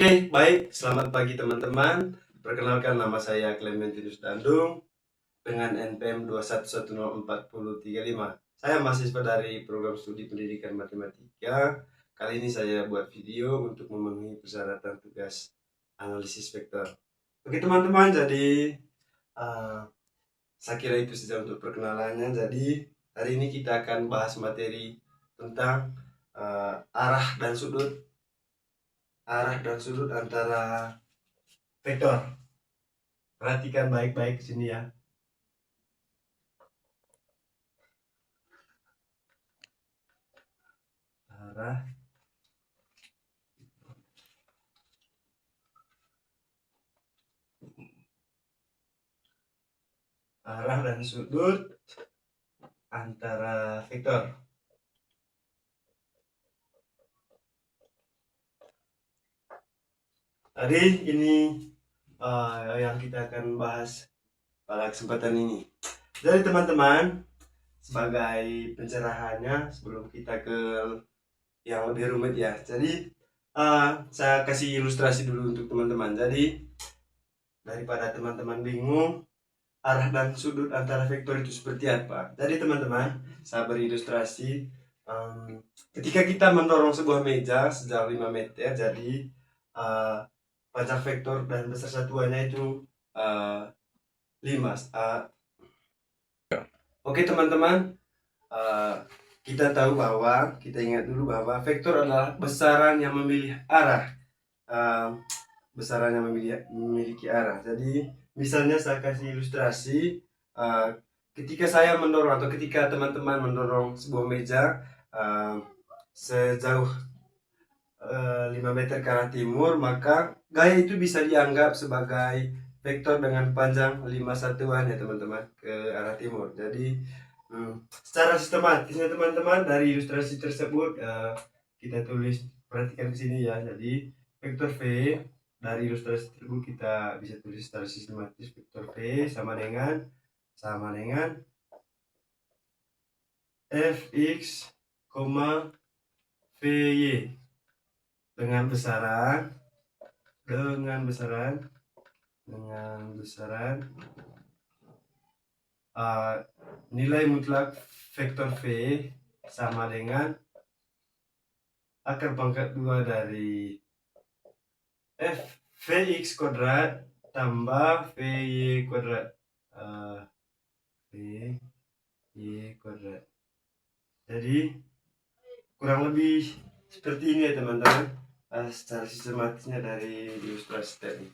Oke, baik. Selamat pagi teman-teman. Perkenalkan nama saya Clementinus Dandung dengan NPM 2110435. Saya mahasiswa dari program studi pendidikan matematika. Kali ini saya buat video untuk memenuhi persyaratan tugas analisis vektor. Oke teman-teman, jadi saya kira itu saja untuk perkenalannya. Jadi hari ini kita akan bahas materi tentang arah dan sudut antara vektor. Perhatikan baik-baik di sini ya. Arah dan sudut antara vektor. Jadi ini yang kita akan bahas pada kesempatan ini. Jadi teman-teman, sebagai pencerahannya sebelum kita ke yang lebih rumit ya. Jadi saya kasih ilustrasi dulu untuk teman-teman. Jadi daripada teman-teman bingung arah dan sudut antara vektor itu seperti apa. Jadi teman-teman, saya beri ilustrasi. Ketika kita mendorong sebuah meja sejauh 5 meter, jadi panjang vektor dan besar satuannya itu 5. Oke teman-teman, kita tahu bahwa, kita ingat dulu bahwa vektor adalah besaran yang memilih arah. Besaran yang memiliki arah. Jadi misalnya saya kasih ilustrasi, ketika saya mendorong atau ketika teman-teman mendorong sebuah meja sejauh 5 meter ke arah timur, maka gaya itu bisa dianggap sebagai vektor dengan panjang 5 satuan ya teman-teman ke arah timur. Jadi secara sistematisnya teman-teman dari ilustrasi tersebut kita tulis, perhatikan di sini ya. Jadi vektor V dari ilustrasi tersebut kita bisa tulis secara sistematis, vektor V sama dengan Fx, Vy dengan besaran nilai mutlak vektor V sama dengan akar pangkat 2 dari Vx kuadrat tambah Vy kuadrat. Vy kuadrat. Jadi kurang lebih seperti ini ya teman-teman, secara sistematisnya dari ilustrasi tadi.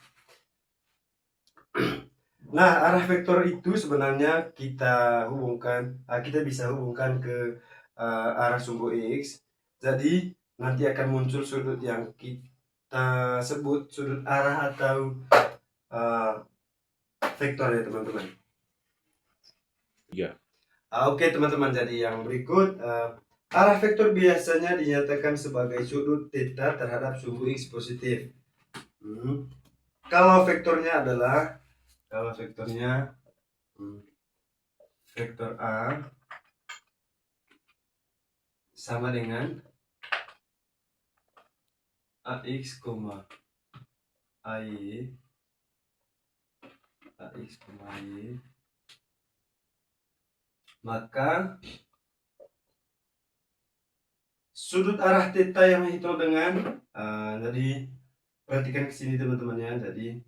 Nah, arah vektor itu sebenarnya kita bisa hubungkan ke arah sumbu X. Jadi nanti akan muncul sudut yang kita sebut sudut arah atau vektor ya teman-teman. Ya. Oke teman-teman, jadi yang berikut, arah vektor biasanya dinyatakan sebagai sudut theta terhadap sumbu X positif. Kalau vektornya vektor A sama dengan AX, AY, maka sudut arah theta yang dihitung dengan jadi perhatikan ke sini teman-teman ya. Jadi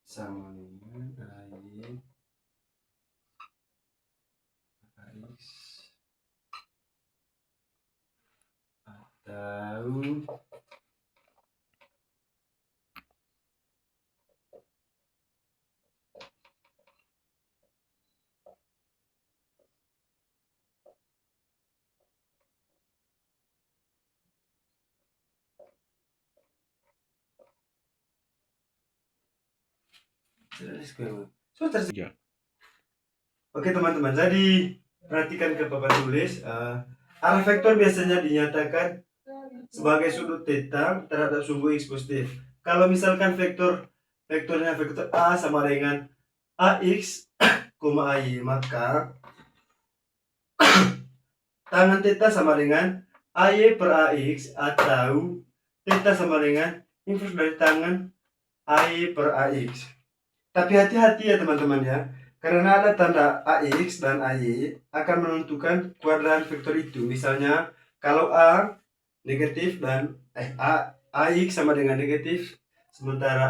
sama dengan AY, AX atau ya. Oke teman-teman, jadi perhatikan ke papan tulis. Arah vektor biasanya dinyatakan sebagai sudut theta terhadap sumbu X positif. Kalau misalkan vektornya vektor A sama dengan AX, AY, maka tangan theta sama dengan AY per AX atau theta sama dengan inverse dari tangan AY per AX. Tapi hati-hati ya teman-teman ya, karena ada tanda AX dan AY akan menentukan kuadran vektor itu. Misalnya kalau A negatif dan AX sama dengan negatif, sementara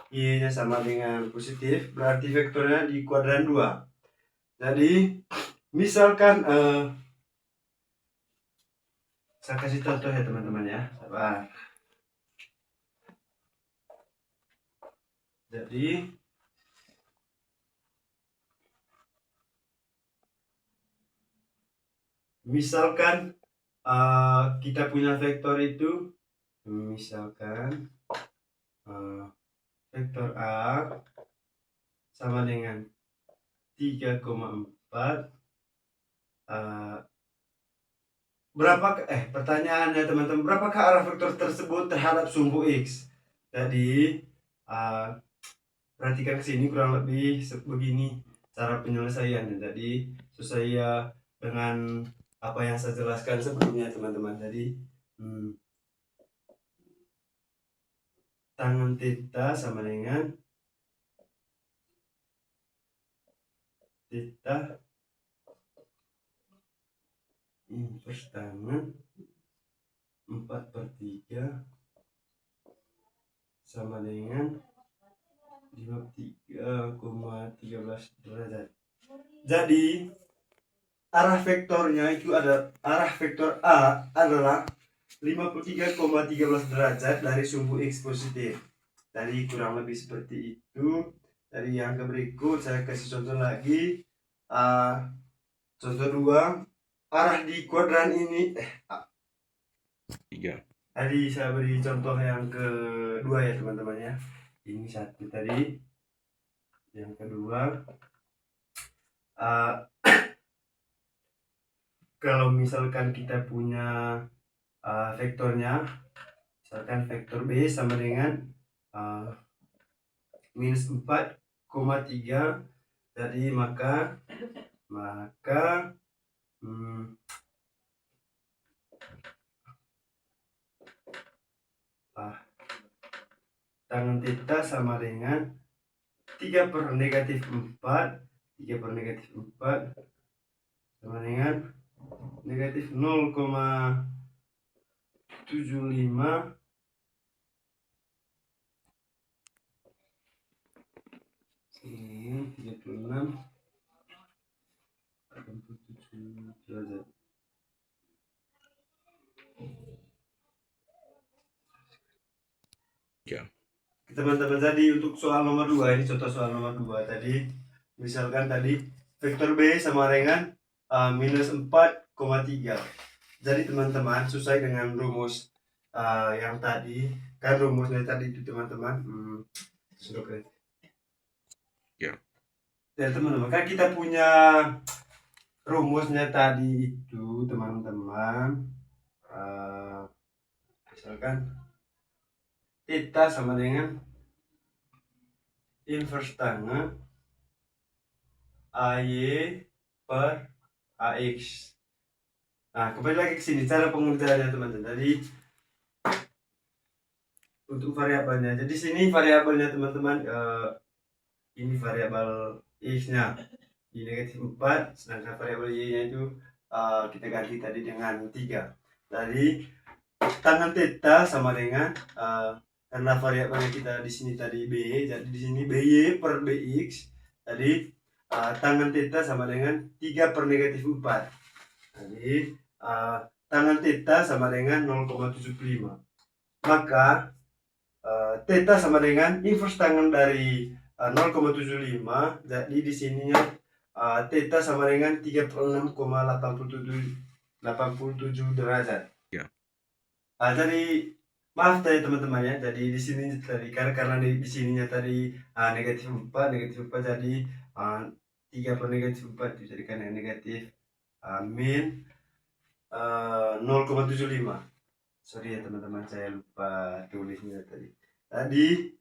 Y-nya sama dengan positif, berarti vektornya di kuadran 2. Jadi misalkan saya kasih contoh ya teman-teman ya, sabar. Jadi misalkan kita punya vektor itu, misalkan vektor A sama dengan 3,4. Pertanyaannya teman-teman, berapakah arah vektor tersebut terhadap sumbu X? Jadi perhatikan ke sini, kurang lebih begini cara penyelesaiannya. Jadi sesuai dengan apa yang saya jelaskan sebelumnya teman-teman. Jadi tangan theta sama dengan theta inverse tangan 4/3 sama dengan 53,13 derajat. Jadi arah vektornya itu ada, arah vektor A adalah 53,13 derajat dari sumbu X positif. Jadi kurang lebih seperti itu. Dari yang berikut saya kasih contoh lagi. Contoh 2, arah di kuadran ini 3. Tadi saya beri contoh yang kedua ya teman-teman ya. Ini satu tadi. Yang kedua, kalau misalkan kita punya vektornya, misalkan vektor B sama dengan minus 4,3, jadi maka tangan theta sama dengan 3 per negatif 4 sama dengan negatif 0,75 36 87 derajat. Ya. Teman-teman, tadi untuk soal nomor 2, ini contoh soal nomor 2 tadi. Misalkan tadi vektor B sama dengan minus 4,3. Jadi teman-teman, sesuai dengan rumus yang tadi, kan rumusnya tadi itu teman-teman, sudah keren. Ya. Dan teman-teman, kan kita punya rumusnya tadi itu teman-teman, misalkan theta sama dengan inverse tangan AY per AX. Nah, kembali lagi ke sini cara pengerjaannya teman-teman. Jadi untuk variabelnya, jadi sini variabelnya teman-teman, ini variabel X-nya di negatif 4, sedangkan variabel Y-nya itu kita ganti tadi dengan 3. Jadi tangan theta sama dengan karena variabelnya kita di sini tadi B, jadi di sini BY per BX. Jadi tangan theta sama dengan 3 per negatif 4. Jadi tangan theta sama dengan 0,75. Maka theta sama dengan inverse tangan dari 0,75. Jadi di sininya theta sama dengan 36,87 derajat. Ya. Jadi maaf tadi teman-teman ya. Jadi di sini tadi karena di sininya tadi negatif 4 jadi 3 per negatif 4 dijadikan yang negatif min 0,75. Sorry ya teman-teman, saya lupa tulisnya tadi. Tadi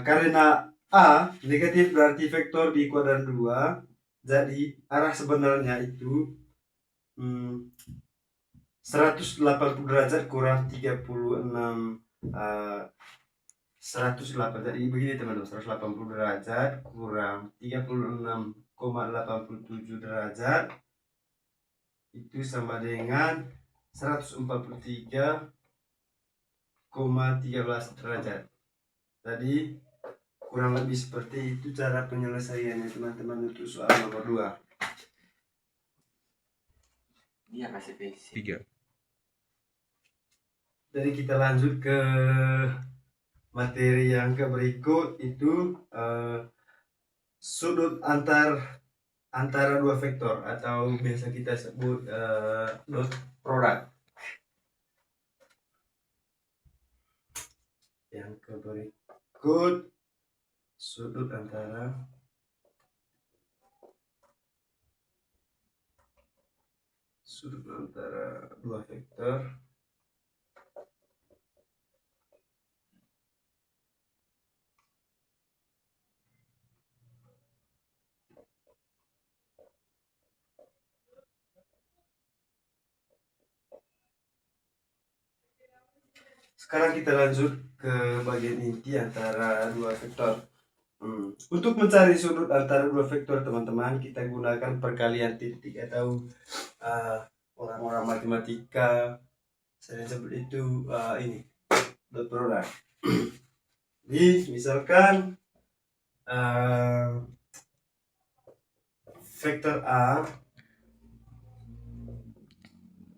karena A negatif berarti vektor di kuadran 2. Jadi arah sebenarnya itu 180 derajat kurang 36 108 tadi begini teman-teman, 180 derajat kurang 36,87 derajat itu sama dengan 143,13 derajat. Jadi kurang lebih seperti itu cara penyelesaiannya teman-teman untuk soal nomor 2. Dia kasih PC 3. Jadi kita lanjut ke materi yang berikut itu sudut antara dua vektor atau biasa kita sebut dot product. Yang berikut sudut antara dua vektor Sekarang kita lanjut ke bagian inti antara dua vektor. Untuk mencari sudut antara dua vektor teman-teman, kita gunakan perkalian titik atau orang-orang matematika saya sebut itu ini dot product. Jadi misalkan vektor A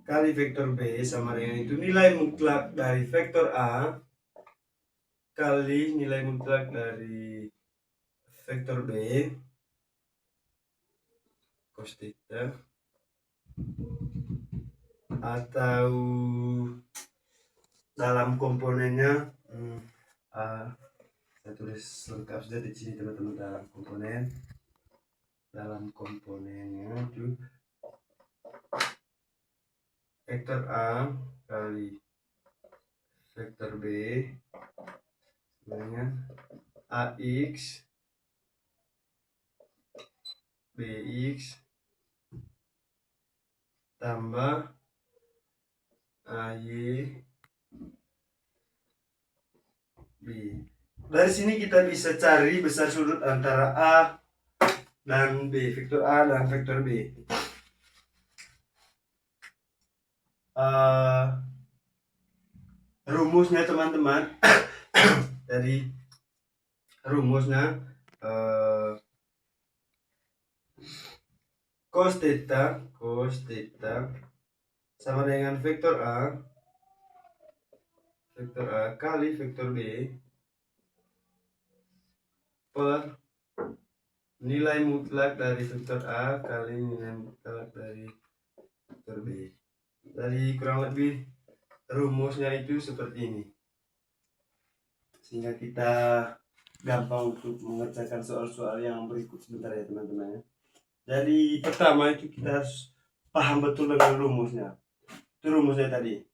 kali vektor B sama dengan itu nilai mutlak dari vektor A kali nilai mutlak dari vektor B cos theta, atau dalam komponennya saya tulis lengkap sudah di sini teman-teman, dalam komponennya itu vektor A kali vektor B dengan AX BX tambah AY B. Dari sini kita bisa cari besar sudut antara A dan B, vektor A dan vektor B. Rumusnya teman-teman dari rumusnya cos theta sama dengan vektor A kali vektor B per nilai mutlak dari vektor A kali nilai mutlak dari vektor B. Jadi kurang lebih rumusnya itu seperti ini, sehingga kita gampang untuk mengerjakan soal-soal yang berikut sebentar ya teman-teman. Jadi pertama itu kita harus paham betul dengan rumusnya. Itu rumusnya tadi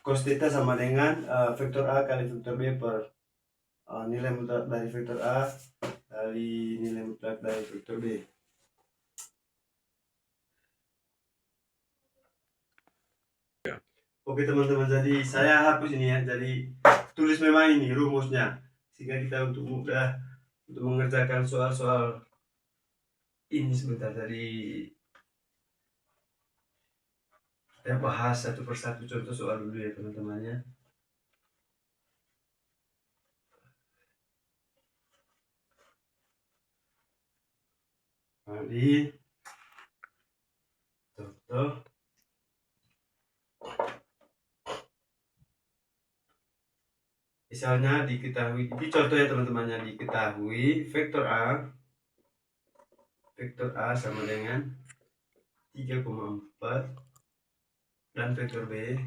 cos theta sama dengan vektor A kali vektor B per nilai mutlak dari vektor A kali nilai mutlak dari vektor B. Oke teman-teman, jadi saya hapus ini ya. Jadi tulis memang ini rumusnya, sehingga kita untuk mudah untuk mengerjakan soal-soal ini sebentar. Jadi kita bahas satu persatu contoh soal dulu ya teman-temannya. Jadi contoh misalnya diketahui, ini contoh ya teman-temannya, diketahui vektor A sama dengan 3,4 dan vektor B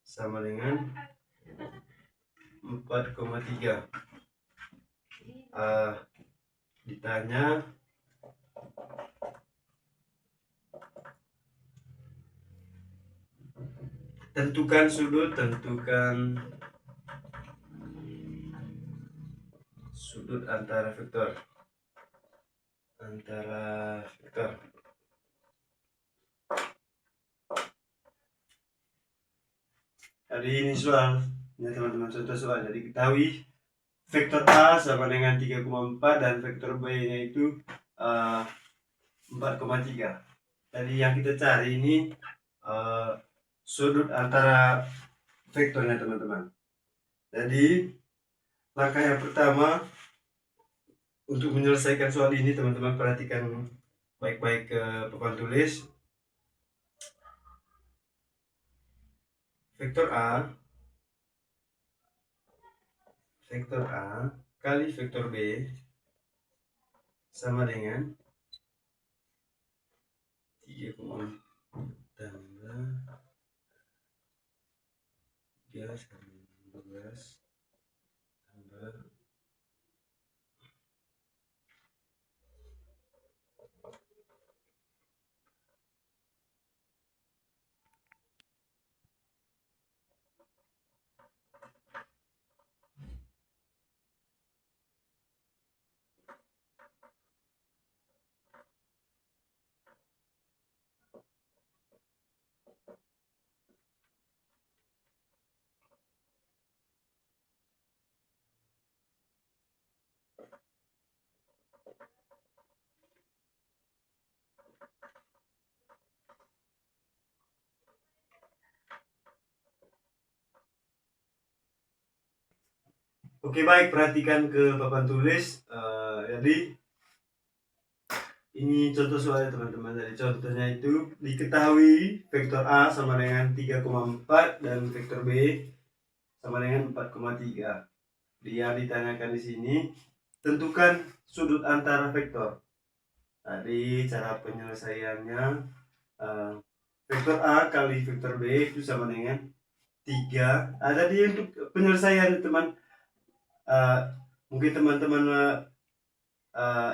sama dengan 4,3. Ditanya tentukan sudut antara vektor. Jadi ini soal, ya teman-teman, contoh soal. Jadi ketahui vektor A sama dengan 3,4 dan vektor B-nya itu 4,3. Jadi yang kita cari ini sudut antara vektornya teman-teman. Jadi langkah yang pertama untuk menyelesaikan soal ini, teman-teman perhatikan baik-baik ke papan tulis. Vektor A kali vektor B sama dengan 3,4 tambah 3 sama 12 tambah. Oke, baik, perhatikan ke papan tulis. Jadi ini contoh soalnya teman-teman. Jadi contohnya itu diketahui vektor A sama dengan 3,4 dan vektor B sama dengan 4,3. Dia ditanyakan di sini, tentukan sudut antara vektor. Tadi cara penyelesaiannya, vektor A kali vektor B itu sama dengan 3. Jadi untuk penyelesaian teman, mungkin teman-teman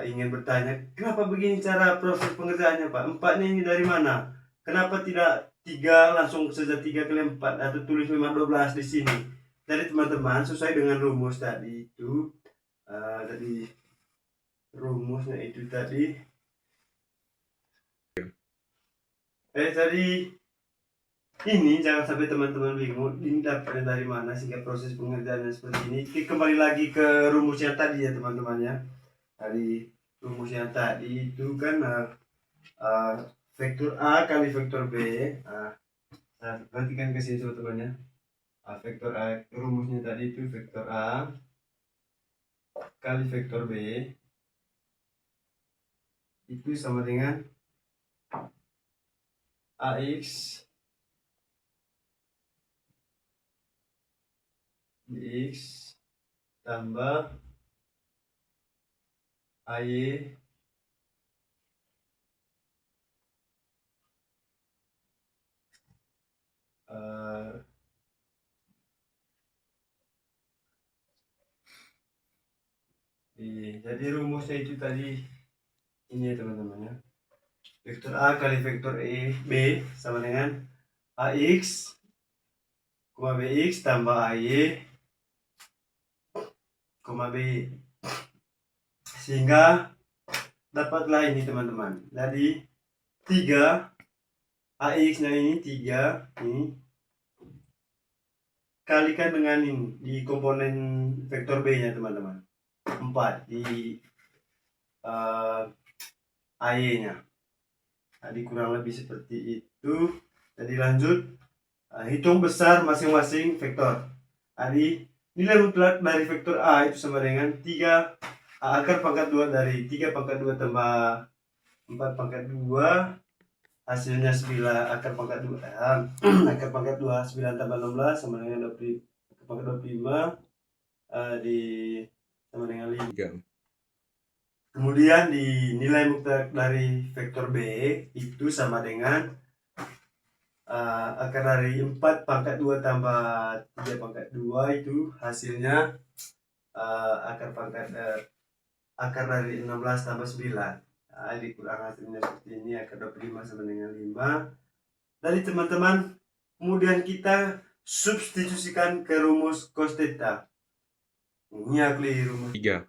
ingin bertanya, kenapa begini cara proses pengerjaannya Pak? 4-nya ini dari mana? Kenapa tidak 3 langsung saja 3 kali 4 atau tulis memang 12 di sini? Jadi teman-teman sesuai dengan rumus tadi itu, tadi rumusnya itu tadi. Tadi ini jangan sampai teman-teman bingung ini dapatnya dari mana sehingga proses pengerjaannya seperti ini. Kembali lagi ke rumus yang tadi ya teman-teman ya. Tadi rumus yang tadi itu kan vektor A kali vektor B. Perhatikan ke sini teman-teman ya. Vektor A, rumusnya tadi itu vektor A kali vektor B itu sama dengan AX dx tambah AY jadi rumusnya itu tadi ini ya teman-teman ya. Vektor A kali vektor B sama dengan AX, BX tambah AY, B. Sehingga dapatlah ini teman-teman. Jadi 3 AX-nya ini 3 ini kalikan dengan ini di komponen vektor B-nya teman-teman. 4 di AY-nya. Jadi kurang lebih seperti itu. Jadi lanjut, hitung besar masing-masing vektor. Jadi nilai mutlak dari vektor A itu sama dengan 3 akar pangkat 2 dari 3 pangkat 2 tambah 4 pangkat 2, hasilnya 9 akar pangkat 2 akar pangkat 2 9 tambah 16 sama dengan 20 pangkat 25 di sama dengan 5. Kemudian di nilai mutlak dari vektor B itu sama dengan akar dari 4 pangkat 2 tambah 3 pangkat 2 itu hasilnya akar dari 16 tambah 9. Dikurang hasilnya seperti ini, akar 25 sama dengan 5. Dari teman-teman, kemudian kita substitusikan ke rumus cos theta. Ini aku rumus 3.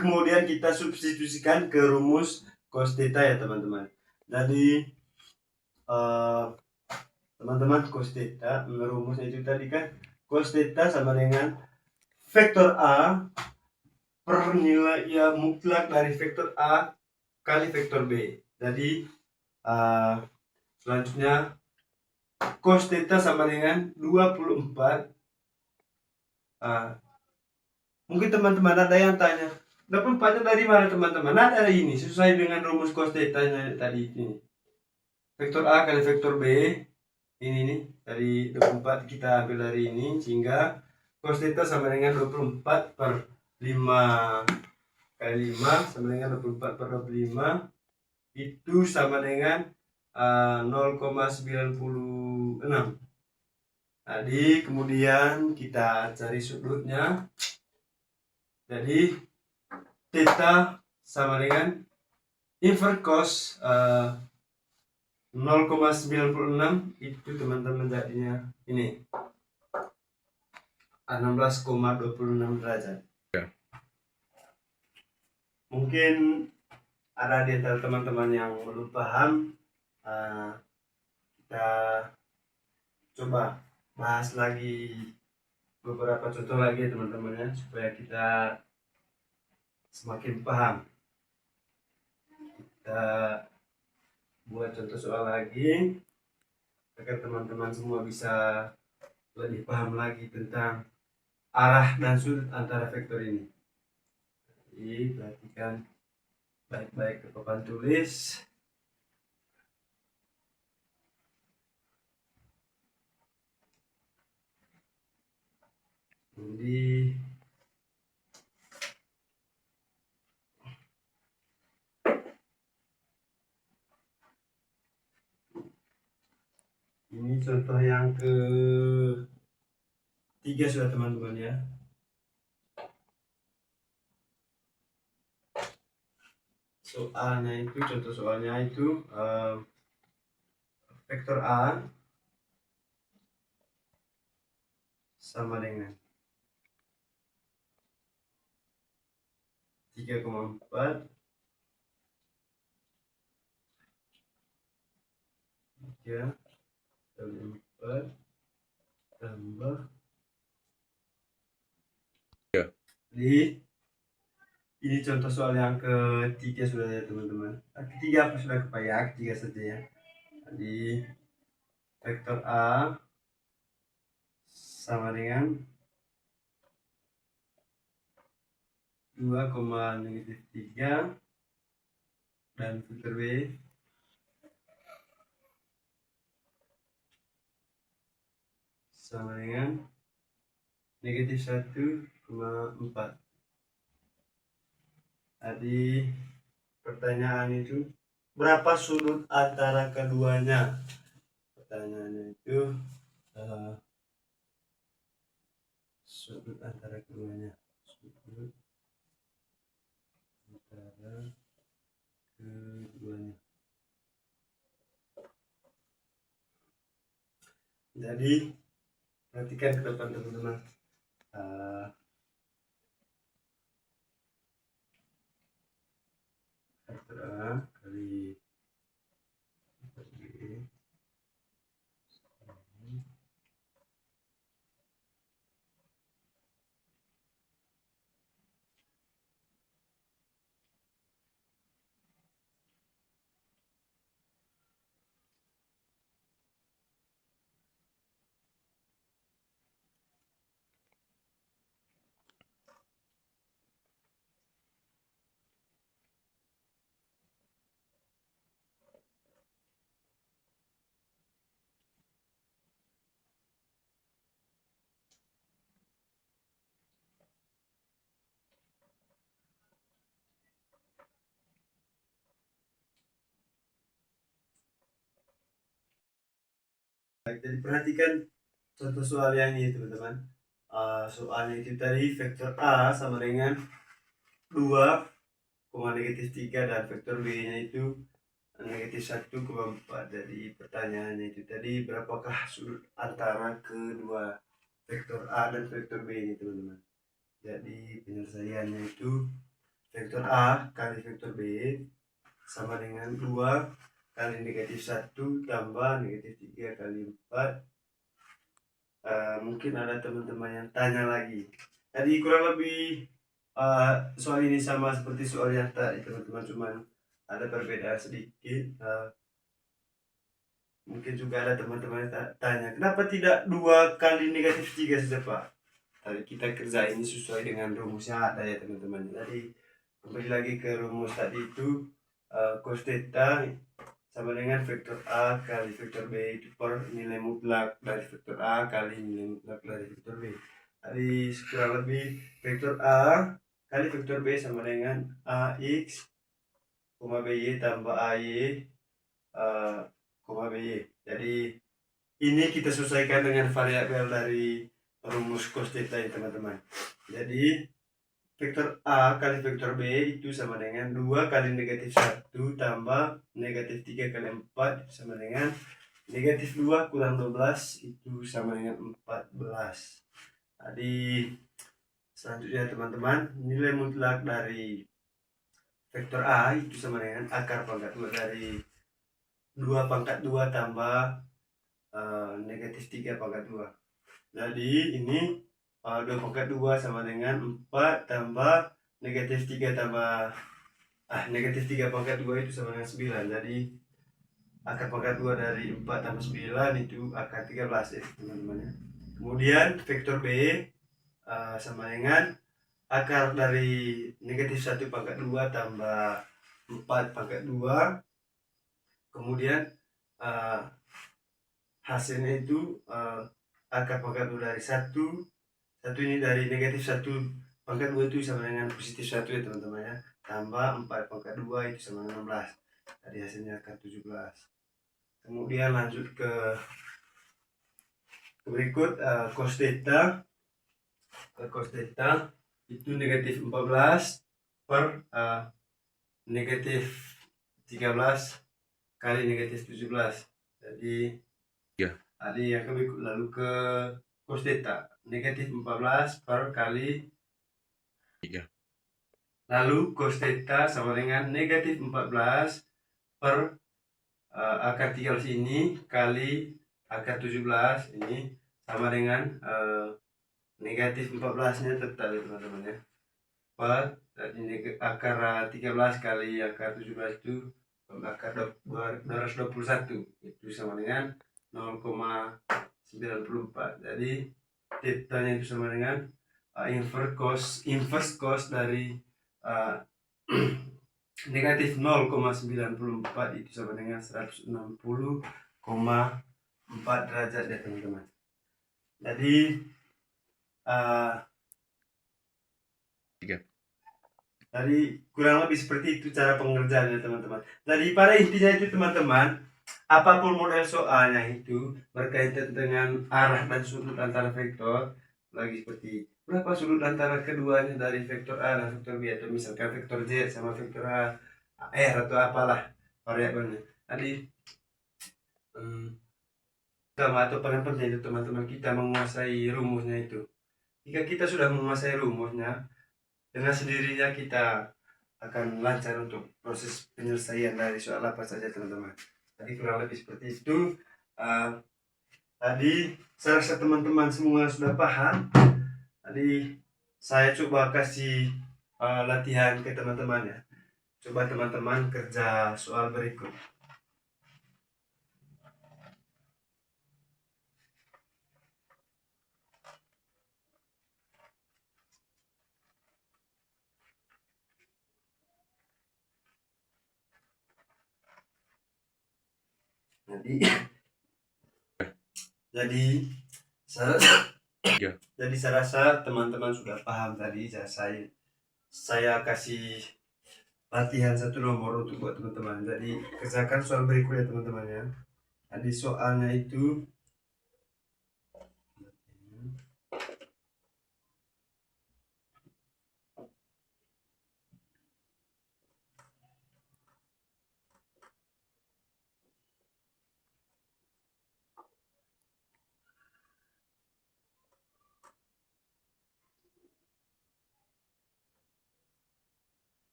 Kemudian kita substitusikan ke rumus cos theta ya teman-teman. Jadi teman-teman, cos theta, rumusnya itu tadi kan cos theta sama dengan vektor A per nilai ya mutlak dari vektor A kali vektor B. Jadi selanjutnya cos theta sama dengan 24. Mungkin teman-teman ada yang tanya, 24 dari mana teman-teman? Nah, dari ini sesuai dengan rumus cos theta tadi ini. Vektor A kali vektor B ini nih dari 24 kita ambil dari ini, sehingga cos theta sama dengan 24 per 5 kali 5 sama dengan 24 per 25 itu sama dengan 0,96. Jadi kemudian kita cari sudutnya. Jadi theta sama dengan invert cos 0,96 itu teman-teman jadinya ini 16,26 derajat. Mungkin ada di antara teman-teman yang belum paham, kita coba bahas lagi beberapa contoh lagi teman-teman ya, supaya kita semakin paham. Kita buat contoh soal lagi agar teman-teman semua bisa lebih paham lagi tentang arah dan sudut antara vektor ini. Jadi perhatikan baik-baik ke papan tulis. Jadi ini contoh yang ke-3 sudah teman-teman ya. Soalnya itu, contoh soalnya itu vektor A sama dengan 3,4 3 kali 4 tambah Jadi ini contoh soal yang ke-3 sudah ya teman-teman. Ketiga apa sudah kepayak? Ketiga saja ya. Jadi vektor A sama dengan 2,-3 dan vektor B sama dengan -1,4. Jadi pertanyaan itu berapa sudut antara keduanya? Pertanyaannya itu sudut antara keduanya. Sudut antara keduanya. Jadi perhatikan ke depan teman-teman. Vektor A kali vektor B Jadi perhatikan contoh soal yang ini teman-teman. Soalnya itu tadi vektor A sama dengan 2, -3 dan vektor B nya itu -1,4. Jadi pertanyaannya itu tadi berapakah sudut antara kedua vektor A dan vektor B ini teman-teman. Jadi penyelesaiannya itu vektor A kali vektor B sama dengan 2 kali negatif 1 tambah negatif 3 kali 4. Mungkin ada teman-teman yang tanya lagi. Jadi kurang lebih soal ini sama seperti soal yang tadi teman-teman, cuman ada perbedaan sedikit. Mungkin juga ada teman-teman yang tanya, kenapa tidak 2 kali negatif 3 saja Pak? Tadi kita kerja ini sesuai dengan rumusnya ada ya teman-teman. Jadi kembali lagi ke rumus tadi itu, cos theta sama dengan vektor A kali vektor B itu per nilai mutlak dari vektor A kali nilai mutlak dari vektor B. Jadi kurang lebih vektor A kali vektor B sama dengan AX, BY tambah AY, BY. Jadi ini kita sesuaikan dengan variabel dari rumus cos theta ya teman-teman. Jadi vektor A kali vektor B itu sama dengan 2 kali negatif 1 tambah negatif 3 kali 4 itu sama dengan negatif 2 kurang 12 itu sama dengan 14. Jadi selanjutnya teman-teman, nilai mutlak dari vektor A itu sama dengan akar pangkat 2 dari 2 pangkat 2 tambah negatif 3 pangkat 2. Jadi ini 2 pangkat 2 sama dengan 4 tambah negatif 3 tambah negatif 3 pangkat 2 itu sama dengan 9. Jadi akar pangkat 2 dari 4 tambah 9 itu akar 13 ya teman-teman ya. Kemudian vektor B sama dengan akar dari negatif 1 pangkat 2 tambah 4 pangkat 2. Kemudian hasilnya itu akar pangkat 2 dari 1 ini dari negatif 1 pangkat 2 itu sama dengan positif 1 ya teman-teman ya, tambah 4 pangkat 2 itu sama dengan 16. Jadi hasilnya akar 17. Kemudian lanjut ke berikut cos theta. Cos theta itu negatif 14 per negatif 13 kali negatif 17. Jadi Ya. Tadi yang berikut lalu ke cos theta negatif 14 per kali 3. Lalu cos theta sama dengan negatif 14 per akar 13 ini kali akar 17 ini sama dengan negatif 14 nya tetap ya teman-teman ya, per akar 13 kali akar 17 itu akar 221 itu sama dengan 0,94. Jadi theta nya itu sama dengan inverse cos dari negatif 0,94 itu sama dengan 160,4 derajat ya teman-teman. Jadi kurang lebih seperti itu cara pengerjaannya teman-teman. Jadi pada intinya itu teman-teman, apapun model soalnya itu berkaitan dengan arah dan sudut antara vektor, lagi seperti berapa sudut antara keduanya dari vektor A dan vektor B, atau misalkan vektor Z sama vektor A, R atau apalah variabelnya. Jadi atau paling penting itu teman-teman, kita menguasai rumusnya itu. Jika kita sudah menguasai rumusnya, dengan sendirinya kita akan lancar untuk proses penyelesaian dari soal apa saja teman-teman. Jadi kurang lebih seperti itu. Tadi saya rasa teman-teman semua sudah paham. Tadi saya coba kasih latihan ke teman-teman ya. Coba teman-teman kerja soal berikut. Jadi saya rasa teman-teman sudah paham tadi. Saya kasih latihan satu nomor untuk buat teman-teman. Jadi kerjakan soal berikut ya teman-teman ya. Jadi soalnya itu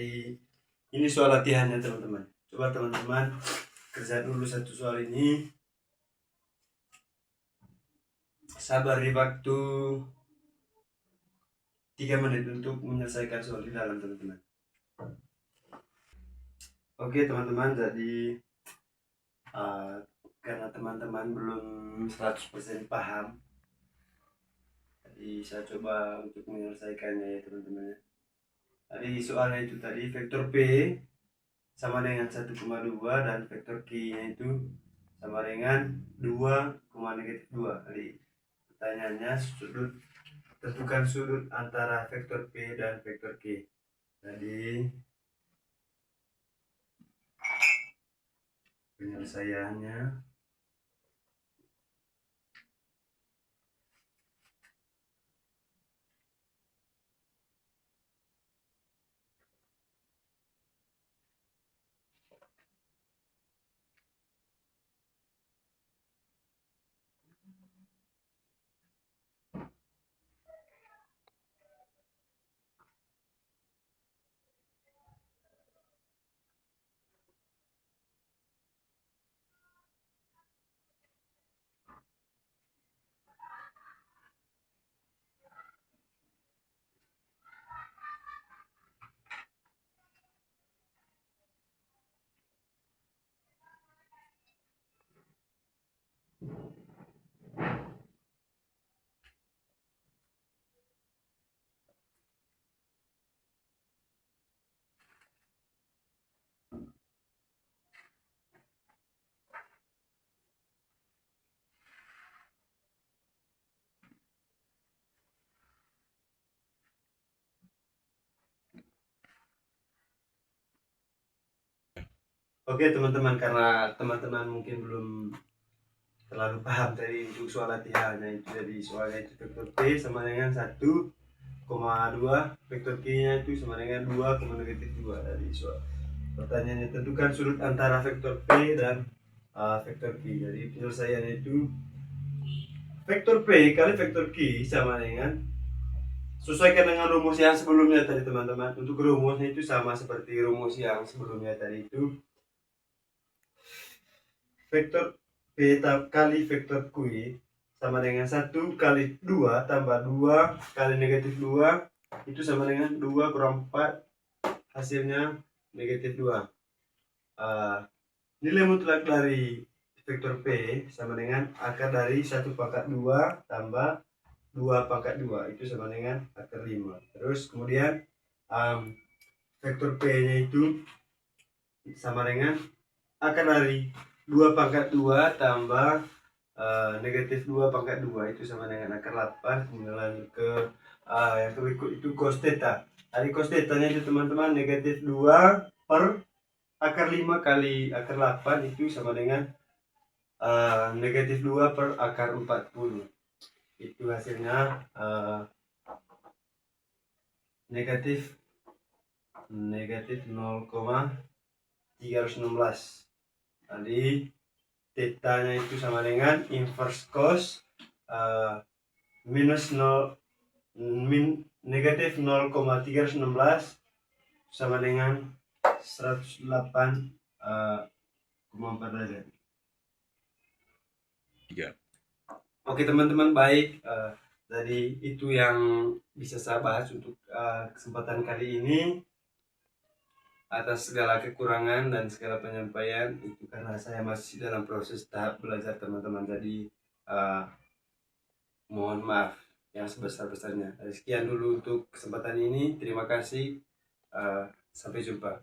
Jadi ini soal latihannya teman-teman. Coba teman-teman kerja dulu satu soal ini. Sabar di waktu 3 menit untuk menyelesaikan soal di dalam teman-teman. Oke teman-teman, jadi karena teman-teman belum 100% paham, jadi saya coba untuk menyelesaikannya ya teman-teman. Tadi soalnya itu tadi vektor P sama dengan 1,2 dan vektor Q nya itu sama dengan 2, negatif 2. Jadi pertanyaannya tentukan sudut antara vektor P dan vektor Q. Jadi penyelesaiannya oke teman-teman, karena teman-teman mungkin belum terlalu paham tadi untuk soal latihannya itu. Jadi soalnya itu vektor P sama dengan 1,2, vektor Q nya itu sama dengan 2, negatif 2. Dari soal pertanyaannya tentukan sudut antara vektor P dan vektor Q. Jadi penyelesaiannya itu vektor P kali vektor Q sama dengan, sesuaikan dengan rumus yang sebelumnya tadi teman-teman. Untuk rumusnya itu sama seperti rumus yang sebelumnya tadi itu, vektor P kali vektor Q sama dengan 1 kali 2 tambah 2 kali negatif 2, itu sama dengan 2 kurang 4, hasilnya negatif 2. Nilai mutlak dari vektor P sama dengan akar dari 1 pangkat 2 tambah 2 pangkat 2, itu sama dengan akar 5. Terus kemudian vektor P nya itu sama dengan akar dari 2 pangkat 2 tambah negatif 2 pangkat 2, itu sama dengan akar 8. Kemudian lanjut ke yang berikut itu cos theta. Dari cos theta nya itu teman-teman negatif 2 per akar 5 kali akar 8, itu sama dengan negatif 2 per akar 40. Itu hasilnya negatif 0,316. Jadi theta nya itu sama dengan inverse cos minus 0 negatif 0,316 sama dengan 108,4 derajat. 3. Oke teman-teman, baik. Jadi itu yang bisa saya bahas untuk kesempatan kali ini. Atas segala kekurangan dan segala penyampaian itu karena saya masih dalam proses tahap belajar teman-teman. Jadi mohon maaf yang sebesar-besarnya. Sekian dulu untuk kesempatan ini. Terima kasih. Sampai jumpa.